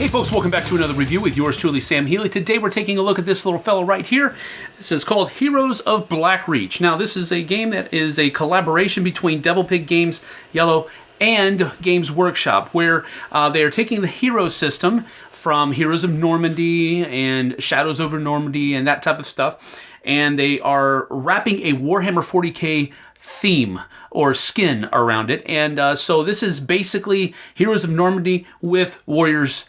Hey folks, welcome back to another review with yours truly, Sam Healey. Today we're taking a look at this little fellow right here. This is called Heroes of Blackreach. Now this is a game that is a collaboration between Devil Pig Games, Iello and Games Workshop, where they are taking the hero system from Heroes of Normandie and Shadows over Normandy and that type of stuff, and they are wrapping a Warhammer 40K theme or skin around it. And so this is basically Heroes of Normandy with warriors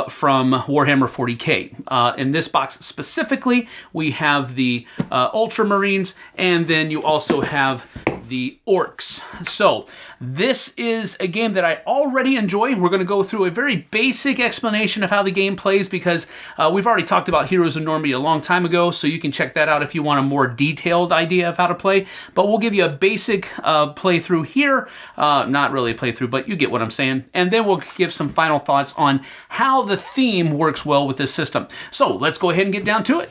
from Warhammer 40K. In this box specifically, we have the Ultramarines, and then you also have the Orcs. So this is a game that I already enjoy. We're going to go through a very basic explanation of how the game plays because we've already talked about Heroes of Normandie a long time ago, so you can check that out if you want a more detailed idea of how to play. But we'll give you a basic playthrough here. Not really a playthrough, but you get what I'm saying. And then we'll give some final thoughts on how the theme works well with this system. So let's go ahead and get down to it.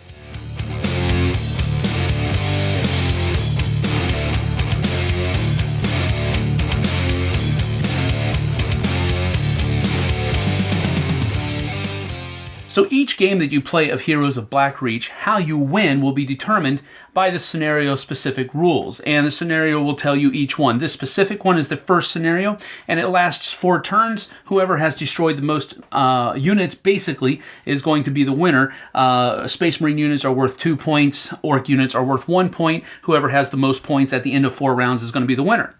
So each game that you play of Heroes of Blackreach, how you win will be determined by the scenario-specific rules, and the scenario will tell you each one. This specific one is the first scenario, and it lasts 4 turns. Whoever has destroyed the most units, basically, is going to be the winner. Space Marine units are worth 2 points. Orc units are worth 1 point. Whoever has the most points at the end of 4 rounds is going to be the winner.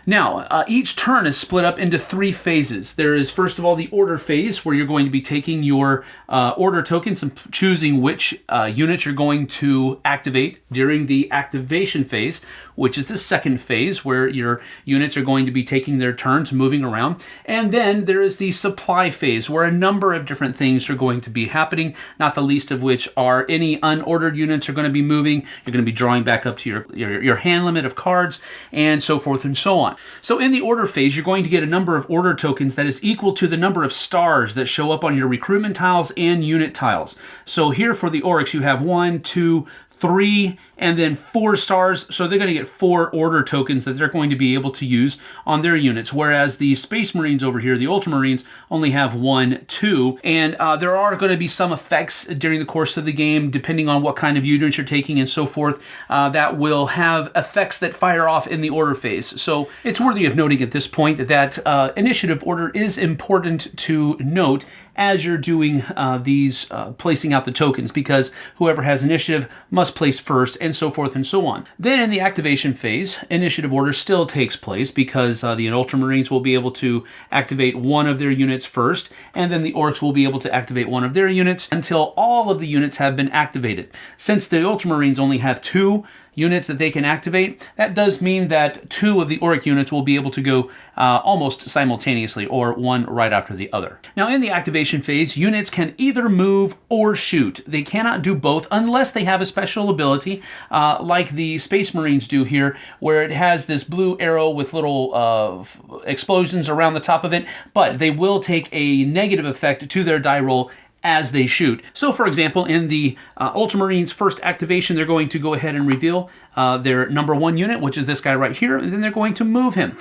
Now, each turn is split up into 3 phases. There is, first of all, the order phase, where you're going to be taking your order tokens and choosing which units you're going to activate during the activation phase, which is the second phase, where your units are going to be taking their turns, moving around. And then there is the supply phase, where a number of different things are going to be happening, not the least of which are any unordered units are going to be moving. You're going to be drawing back up to your hand limit of cards, and so forth and so on. So in the order phase, you're going to get a number of order tokens that is equal to the number of stars that show up on your recruitment tiles and unit tiles. So here for the Orcs, you have 1, 2, 3, and then 4 stars, so they're going to get 4 order tokens that they're going to be able to use on their units, whereas the Space Marines over here, the Ultramarines, only have 1, 2, and there are going to be some effects during the course of the game, depending on what kind of units you're taking and so forth, that will have effects that fire off in the order phase. So it's worthy of noting at this point that initiative order is important to note as you're doing these placing out the tokens, because whoever has initiative must place first, and so forth and so on. Then in the activation phase, initiative order still takes place because the Ultramarines will be able to activate one of their units first, and then the Orcs will be able to activate one of their units until all of the units have been activated. Since the Ultramarines only have 2 units that they can activate, that does mean that 2 of the Orc units will be able to go almost simultaneously, or one right after the other. Now in the activation phase, units can either move or shoot. They cannot do both unless they have a special ability, like the Space Marines do here, where it has this blue arrow with little explosions around the top of it, but they will take a negative effect to their die roll as they shoot. So for example, in the Ultramarines' first activation, they're going to go ahead and reveal their number 1 unit, which is this guy right here, and then they're going to move him.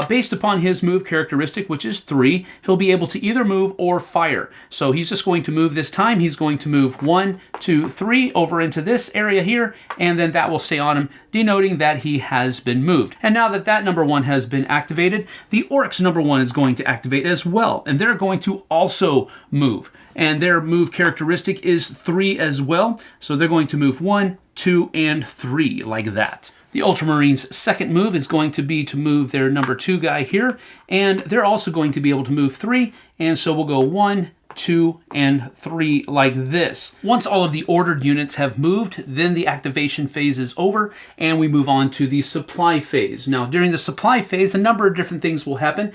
Based upon his move characteristic, which is 3, he'll be able to either move or fire. So he's just going to move this time. He's going to move 1, 2, 3 over into this area here, and then that will stay on him, denoting that he has been moved. And now that that number 1 has been activated, the Orcs number 1 is going to activate as well, and they're going to also move. And their move characteristic is 3 as well. So they're going to move 1, 2, and 3 like that. The Ultramarines' second move is going to be to move their number 2 guy here. And they're also going to be able to move 3. And so we'll go 1, 2, and 3 like this. Once all of the ordered units have moved, then the activation phase is over and we move on to the supply phase. Now during the supply phase, a number of different things will happen.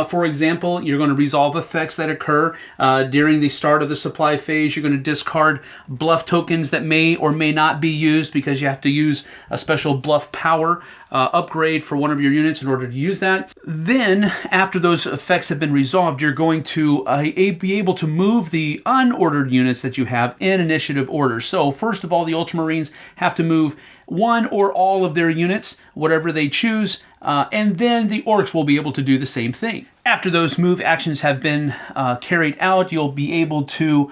For example, you're going to resolve effects that occur during the start of the supply phase. You're going to discard bluff tokens that may or may not be used because you have to use a special bluff power upgrade for one of your units in order to use that. Then after those effects have been resolved, you're going to be able to to move the unordered units that you have in initiative order. So first of all, the Ultramarines have to move one or all of their units, whatever they choose, and then the Orcs will be able to do the same thing. After those move actions have been carried out, you'll be able to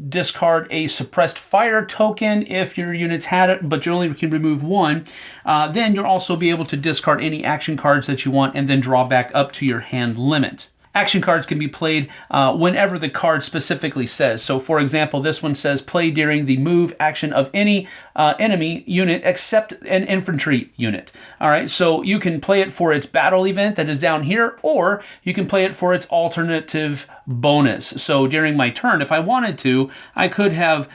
discard a suppressed fire token if your units had it, but you only can remove one. Then you'll also be able to discard any action cards that you want and then draw back up to your hand limit. Action cards can be played whenever the card specifically says. So for example, this one says play during the move action of any enemy unit except an infantry unit. All right, so you can play it for its battle event that is down here, or you can play it for its alternative bonus. So during my turn, if I wanted to, I could have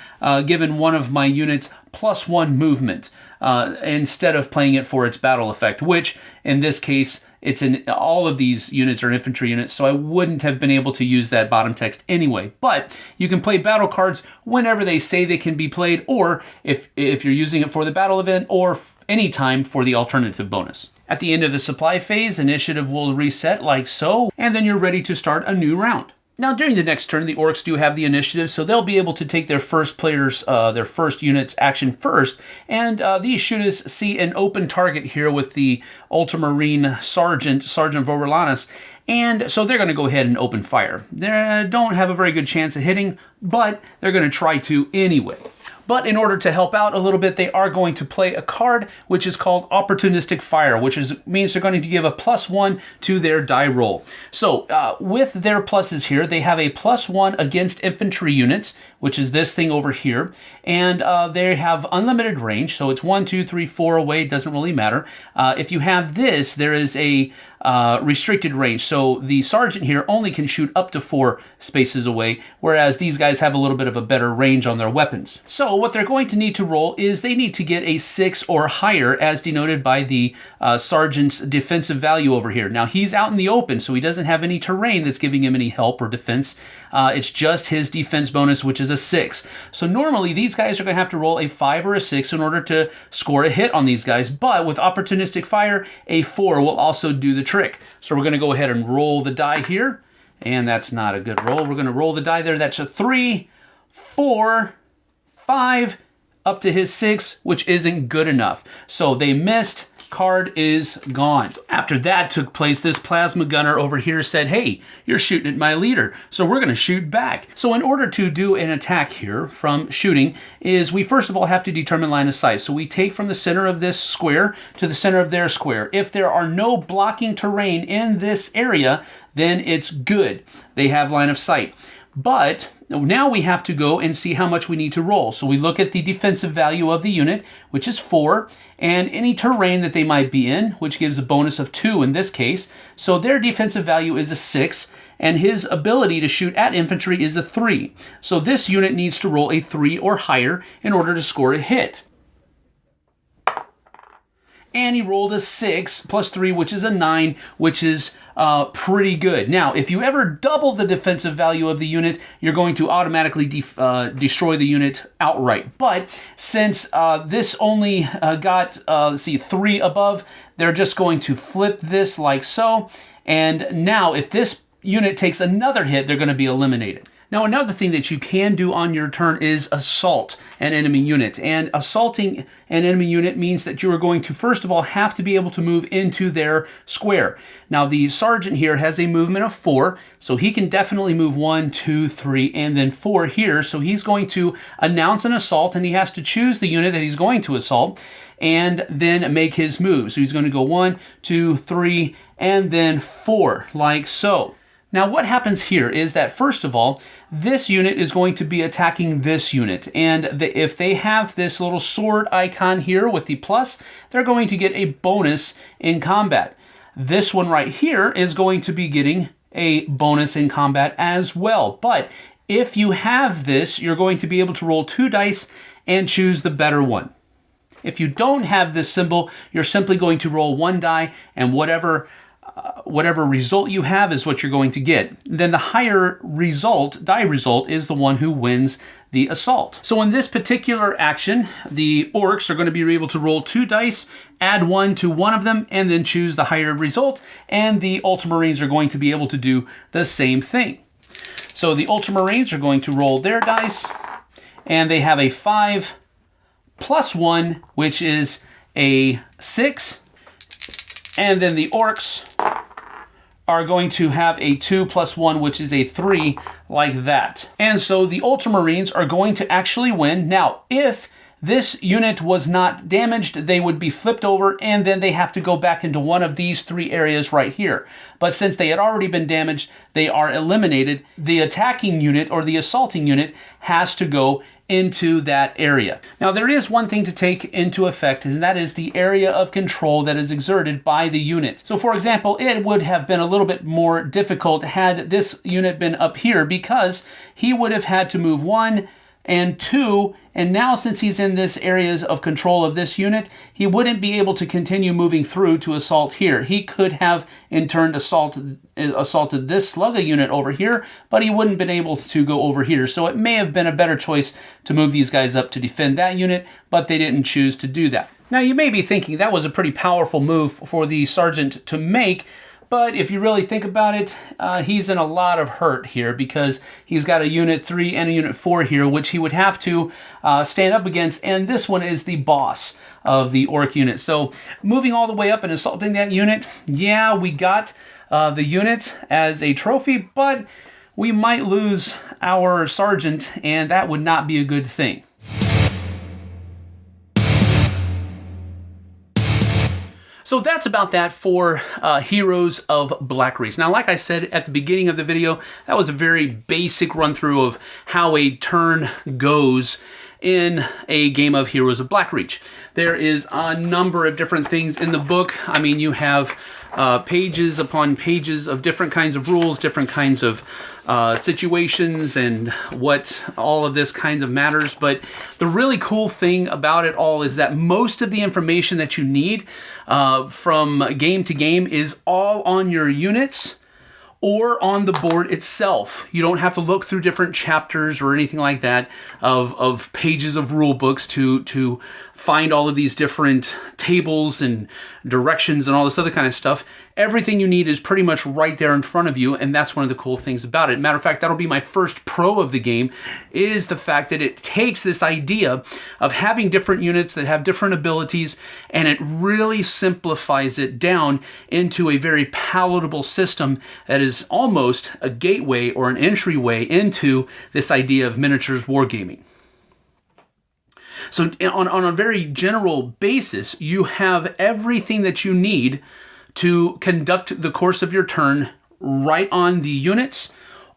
given one of my units +1 movement instead of playing it for its battle effect, which in this case, it's in all of these units are infantry units, so I wouldn't have been able to use that bottom text anyway. But you can play battle cards whenever they say they can be played, or if you're using it for the battle event, or any time for the alternative bonus. At the end of the supply phase, initiative will reset like so, and then you're ready to start a new round. Now, during the next turn, the Orcs do have the initiative, so they'll be able to take their first players, their first unit's action first. And these shooters see an open target here with the Ultramarine Sergeant Vorlanis, and so they're going to go ahead and open fire. They don't have a very good chance of hitting, but they're going to try to anyway. But in order to help out a little bit, they are going to play a card which is called Opportunistic Fire, which means they're going to give a +1 to their die roll. So with their pluses here, they have a +1 against infantry units, which is this thing over here, and they have unlimited range, so it's 1, 2, 3, 4 away, it doesn't really matter. If you have this, there is a restricted range, so the sergeant here only can shoot up to 4 spaces away, whereas these guys have a little bit of a better range on their weapons. So what they're going to need to roll is they need to get a 6 or higher, as denoted by the sergeant's defensive value over here. Now he's out in the open, so he doesn't have any terrain that's giving him any help or defense. It's just his defense bonus, which is a 6. So normally these guys are going to have to roll a 5 or a 6 in order to score a hit on these guys, but with Opportunistic Fire, a 4 will also do the trick. So we're going to go ahead and roll the die here, and that's not a good roll. We're going to roll the die there. That's a 3, 4, 5, up to his 6, which isn't good enough. So they missed. Card is gone. After that took place, this plasma gunner over here said, hey, you're shooting at my leader, so we're going to shoot back. So in order to do an attack here from shooting is we first of all have to determine line of sight. So we take from the center of this square to the center of their square. If there are no blocking terrain in this area, then it's good. They have line of sight. But now we have to go and see how much we need to roll. So we look at the defensive value of the unit, which is 4, and any terrain that they might be in, which gives a bonus of 2 in this case. So their defensive value is a 6, and his ability to shoot at infantry is a 3. So this unit needs to roll a 3 or higher in order to score a hit. And he rolled a 6 plus 3, which is a 9, which is pretty good. Now, if you ever double the defensive value of the unit, you're going to automatically destroy the unit outright. But since this only got, 3 above, they're just going to flip this like so. And now, if this unit takes another hit, they're going to be eliminated. Now, another thing that you can do on your turn is assault an enemy unit. And assaulting an enemy unit means that you are going to, first of all, have to be able to move into their square. Now, the sergeant here has a movement of 4, so he can definitely move 1, 2, 3, and then 4 here. So he's going to announce an assault, and he has to choose the unit that he's going to assault and then make his move. So he's going to go 1, 2, 3, and then 4, like so. Now what happens here is that, first of all, this unit is going to be attacking this unit. And if they have this little sword icon here with the plus, they're going to get a bonus in combat. This one right here is going to be getting a bonus in combat as well. But if you have this, you're going to be able to roll 2 dice and choose the better one. If you don't have this symbol, you're simply going to roll 1 die, and whatever result you have is what you're going to get. Then the higher die result is the one who wins the assault. So in this particular action, the Orcs are going to be able to roll 2 dice, add 1 to one of them, and then choose the higher result. And the Ultramarines are going to be able to do the same thing. So the Ultramarines are going to roll their dice, and they have a 5 plus 1, which is a 6. And then the Orcs are going to have a 2 plus 1, which is a 3, like that. And so the Ultramarines are going to actually win. Now, if this unit was not damaged, they would be flipped over, and then they have to go back into one of these 3 areas right here. But since they had already been damaged, they are eliminated. The attacking unit or the assaulting unit has to go into that area. Now, there is one thing to take into effect, and that is the area of control that is exerted by the unit. So, for example, it would have been a little bit more difficult had this unit been up here, because he would have had to move 1 and 2, and now since he's in this areas of control of this unit, he wouldn't be able to continue moving through to assault here. He could have in turn assaulted this Slugga unit over here, but he wouldn't have been able to go over here. So it may have been a better choice to move these guys up to defend that unit, but they didn't choose to do that. Now you may be thinking that was a pretty powerful move for the sergeant to make, but if you really think about it, he's in a lot of hurt here, because he's got a Unit 3 and a Unit 4 here, which he would have to stand up against, and this one is the boss of the Orc unit. So moving all the way up and assaulting that unit, yeah, we got the unit as a trophy, but we might lose our sergeant, and that would not be a good thing. So that's about that for Heroes of Blackreach. Now, like I said at the beginning of the video, that was a very basic run through of how a turn goes in a game of Heroes of Blackreach. There is a number of different things in the book. I mean, you have pages upon pages of different kinds of rules, different kinds of situations, and what all of this kind of matters. But the really cool thing about it all is that most of the information that you need from game to game is all on your units or on the board itself. You don't have to look through different chapters or anything like that of pages of rule books to find all of these different tables and directions and all this other kind of stuff. Everything you need is pretty much right there in front of you, and that's one of the cool things about it. Matter of fact, that'll be my first pro of the game, is the fact that it takes this idea of having different units that have different abilities, and it really simplifies it down into a very palatable system that is almost a gateway or an entryway into this idea of miniatures wargaming. So on a very general basis, you have everything that you need to conduct the course of your turn right on the units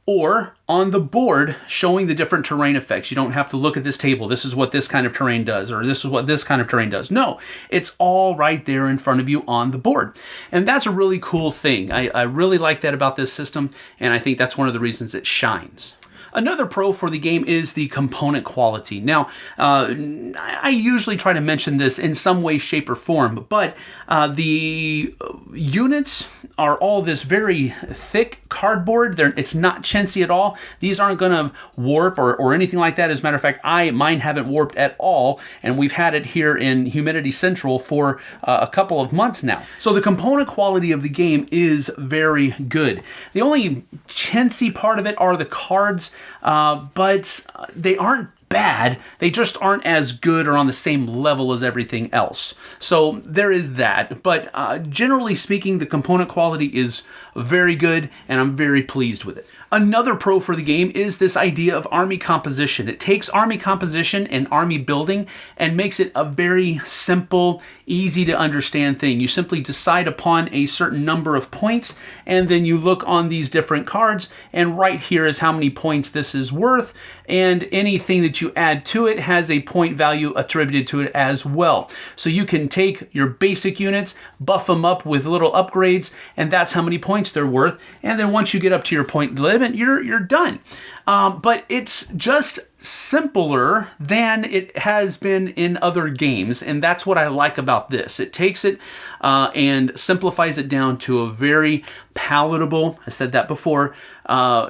or on the board, showing the different terrain effects. You don't have to look at this table. This is what this kind of terrain does, or this is what this kind of terrain does. No, it's all right there in front of you on the board. And that's a really cool thing. I really like that about this system, and I think that's one of the reasons it shines. Another pro for the game is the component quality. Now, I usually try to mention this in some way, shape, or form, but the units are all this very thick cardboard. It's not chintzy at all. These aren't going to warp or anything like that. As a matter of fact, mine haven't warped at all, and we've had it here in Humidity Central for a couple of months now. So the component quality of the game is very good. The only chintzy part of it are the cards, but they aren't bad. They just aren't as good or on the same level as everything else. So there is that. But generally speaking, the component quality is very good, and I'm very pleased with it. Another pro for the game is this idea of army composition. It takes army composition and army building and makes it a very simple, easy to understand thing. You simply decide upon a certain number of points, and then you look on these different cards, and right here is how many points this is worth, and anything that you add to it has a point value attributed to it as well. So you can take your basic units, buff them up with little upgrades, and that's how many points they're worth. And then once you get up to your point limit, you're done. But it's just simpler than it has been in other games, and that's what I like about this. It takes it and simplifies it down to a very palatable, I said that before,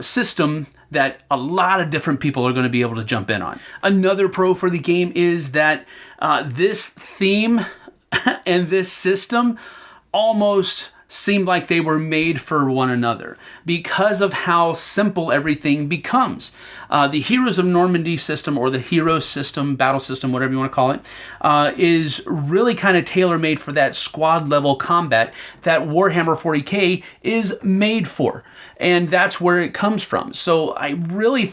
system that a lot of different people are going to be able to jump in on. Another pro for the game is that this theme and this system almost seemed like they were made for one another because of how simple everything becomes. The Heroes of Normandie system, or the Hero system, battle system, whatever you want to call it, is really kind of tailor-made for that squad-level combat that Warhammer 40K is made for. And that's where it comes from. So I really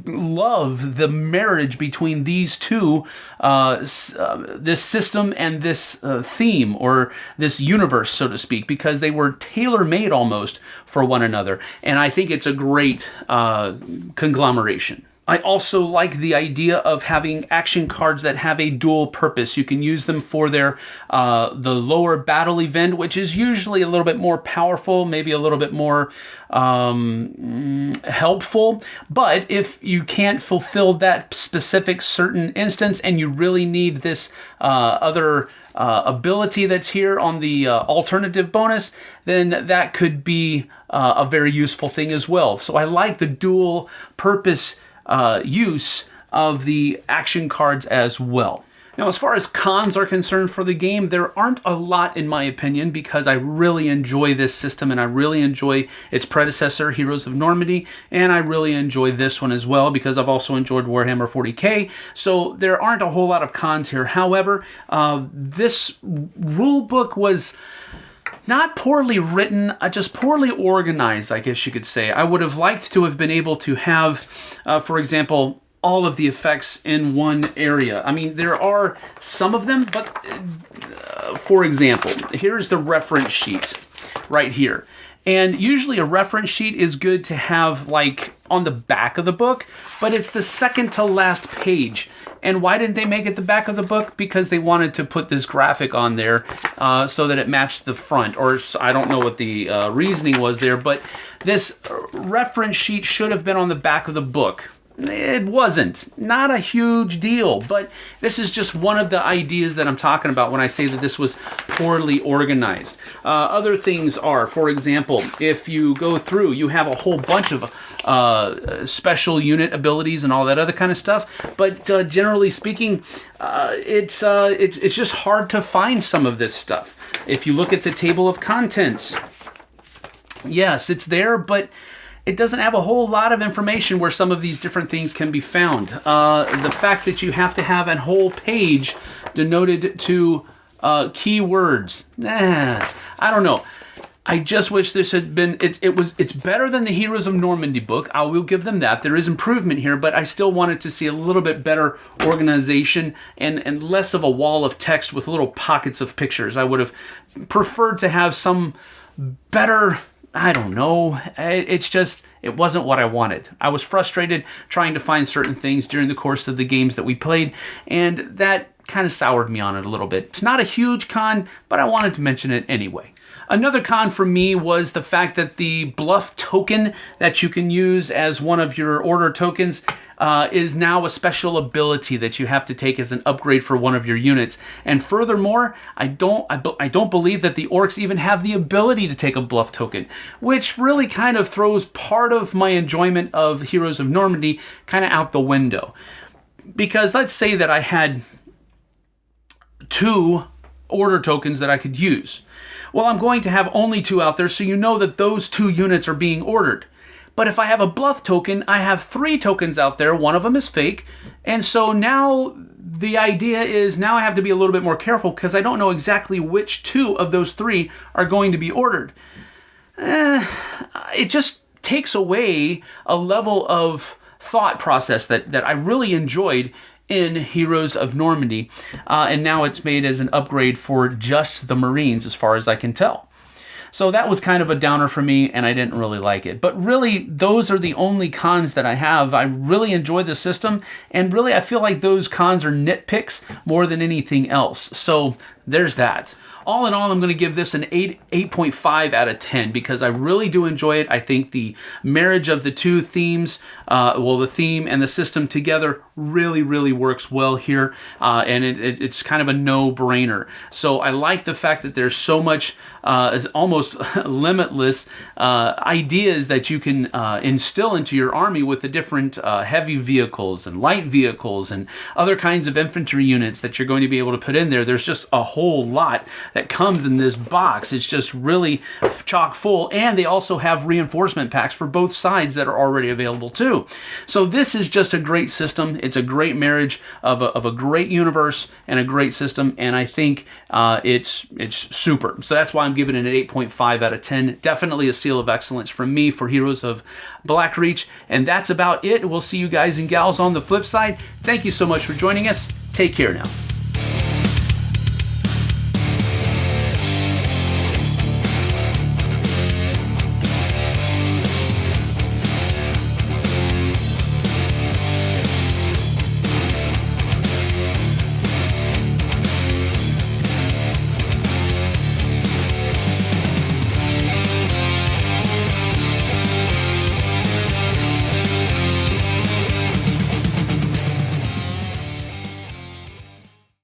love the marriage between these two, this system and this theme, or this universe, so to speak, because they were tailor-made almost for one another. And I think it's a great conglomeration. I also like the idea of having action cards that have a dual purpose. You can use them for their the lower battle event, which is usually a little bit more powerful, maybe a little bit more helpful. But if you can't fulfill that specific certain instance and you really need this other ability that's here on the alternative bonus, then that could be a very useful thing as well. So I like the dual purpose use of the action cards as well. Now, as far as cons are concerned for the game, there aren't a lot in my opinion, because I really enjoy this system and I really enjoy its predecessor, Heroes of Normandie, and I really enjoy this one as well because I've also enjoyed Warhammer 40K, so there aren't a whole lot of cons here. However, this rule book was not poorly written, just poorly organized, I guess you could say. I would have liked to have been able to have, for example, all of the effects in one area. I mean, there are some of them, but for example, here's the reference sheet right here. And usually a reference sheet is good to have like on the back of the book, but it's the second to last page. And why didn't they make it the back of the book? Because they wanted to put this graphic on there so that it matched the front. Or I don't know what the reasoning was there, but this reference sheet should have been on the back of the book. It wasn't. Not a huge deal, but this is just one of the ideas that I'm talking about when I say that this was poorly organized. Other things are, for example, if you go through, you have a whole bunch of special unit abilities and all that other kind of stuff, but generally speaking, it's just hard to find some of this stuff. If you look at the table of contents, yes, it's there, but it doesn't have a whole lot of information where some of these different things can be found. The fact that you have to have a whole page denoted to keywords, I don't know. I just wish this had been, it's better than the Heroes of Normandie book. I will give them that. There is improvement here, but I still wanted to see a little bit better organization and less of a wall of text with little pockets of pictures. I would have preferred to have some better, I don't know. It wasn't what I wanted. I was frustrated trying to find certain things during the course of the games that we played, and that kind of soured me on it a little bit. It's not a huge con, but I wanted to mention it anyway. Another con for me was the fact that the bluff token that you can use as one of your order tokens is now a special ability that you have to take as an upgrade for one of your units. And furthermore, I don't believe that the orcs even have the ability to take a bluff token, which really kind of throws part of my enjoyment of Heroes of Normandie kind of out the window. Because let's say that I had 2 order tokens that I could use. Well, I'm going to have only 2 out there, so you know that those 2 units are being ordered. But if I have a bluff token, I have 3 tokens out there. One of them is fake. And so now the idea is now I have to be a little bit more careful because I don't know exactly which 2 of those 3 are going to be ordered. It just takes away a level of thought process that I really enjoyed in Heroes of Normandie, and now it's made as an upgrade for just the Marines as far as I can tell. So that was kind of a downer for me, and I didn't really like it. But really, those are the only cons that I have. I really enjoy the system, and really I feel like those cons are nitpicks more than anything else. So there's that. All in all, I'm going to give this an 8.5 out of 10 because I really do enjoy it. I think the marriage of the two themes, the theme and the system together really, really works well here. And it's kind of a no-brainer. So I like the fact that there's so much, almost limitless ideas that you can instill into your army with the different heavy vehicles and light vehicles and other kinds of infantry units that you're going to be able to put in there. There's just a whole whole lot that comes in this box. It's just really chock full, and they also have reinforcement packs for both sides that are already available too. So this is just a great system. It's a great marriage of a great universe and a great system, and I think it's super. So that's why I'm giving it an 8.5 out of 10. Definitely a seal of excellence from me for Heroes of Blackreach, and that's about it. We'll see you guys and gals on the flip side. Thank you so much for joining us. Take care now.